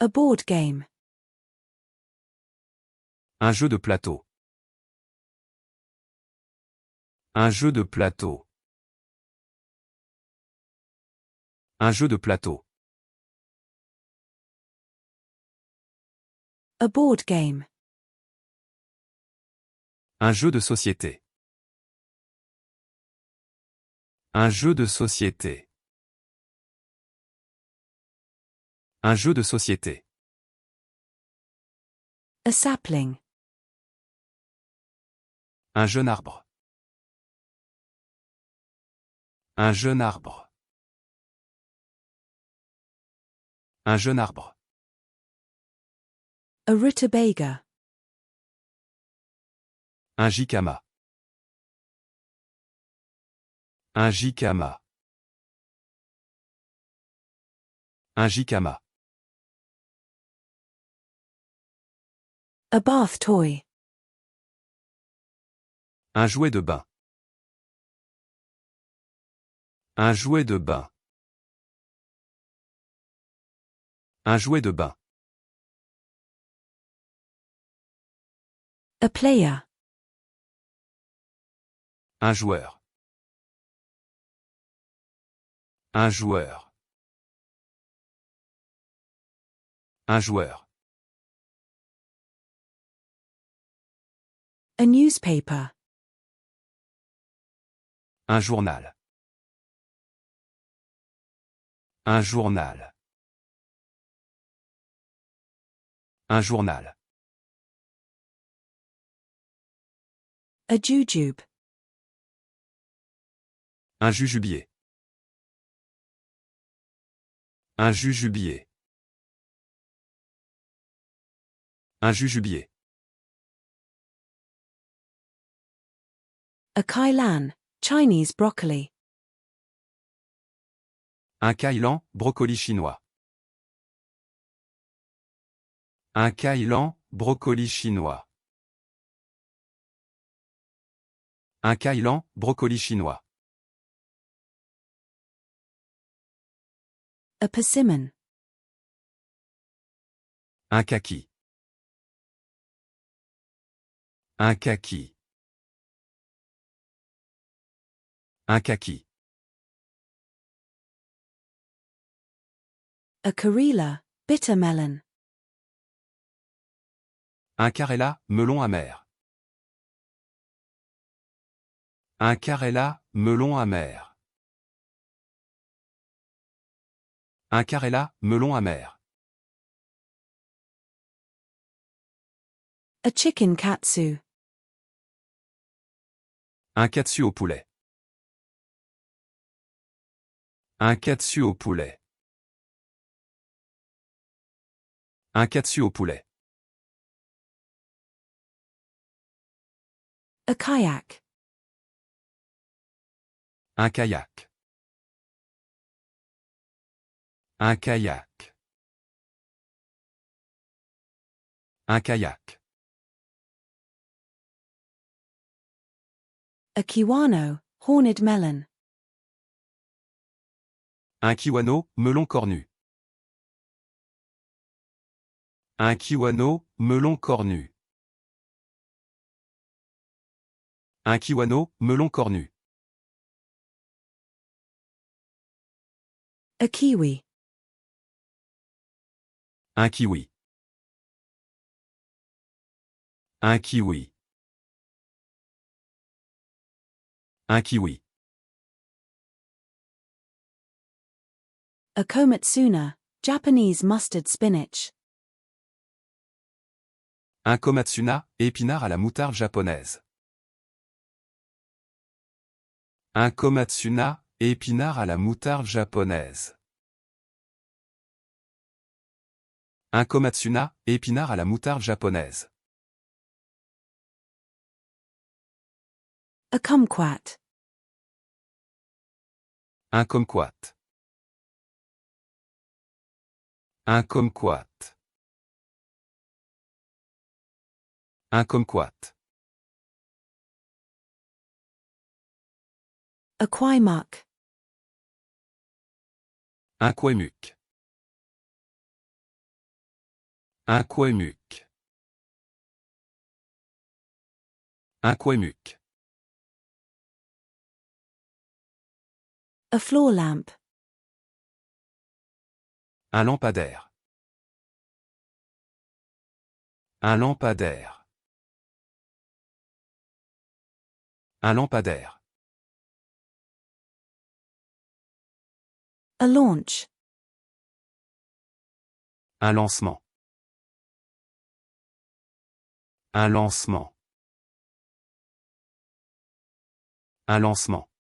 A board game. Un jeu de plateau. Un jeu de plateau. Un jeu de plateau. A board game. Un jeu de société. Un jeu de société. Un jeu de société. A sapling. Un jeune arbre. Un jeune arbre. Un jeune arbre. A rutabaga. Un jicama. Un jicama. Un jicama. A bath toy. Un jouet de bain. Un jouet de bain. Un jouet de bain. A player. Un joueur. Un joueur. Un joueur. A newspaper. Un journal. Un journal. Un journal. A jujube. Un jujubier. Un jujubier. Un jujubier. A kailan, Chinese broccoli. Un kailan, brocoli chinois. Un kailan, brocoli chinois. Un kailan, brocoli chinois. A persimmon. Un kaki. Un kaki. Un kaki. A karela, bitter melon. Un carella, melon amer. Un carella, melon amer. Un carella, melon amer. A chicken katsu. Un katsu au poulet. Un katsu au poulet. Un katsu au poulet. A kayak. Un kayak. Un kayak. Un kayak. A kiwano, horned melon. Un kiwano, melon cornu. Un kiwano, melon cornu. Un kiwano, melon cornu. A kiwi. Un kiwi. Un kiwi. Un kiwi. A komatsuna, Japanese mustard spinach. Un komatsuna, épinard à la moutarde japonaise. Un komatsuna, épinard à la moutarde japonaise. Un komatsuna, épinard à la moutarde japonaise. A kumquat. Un kumquat. Un kumquat. Un kumquat. A quaimuk. Un kouémuk. Aquemuc. Aquemuc. A floor lamp. Un lampadaire. Un lampadaire. Un lampadaire. A launch. Un lancement. Un lancement. Un lancement.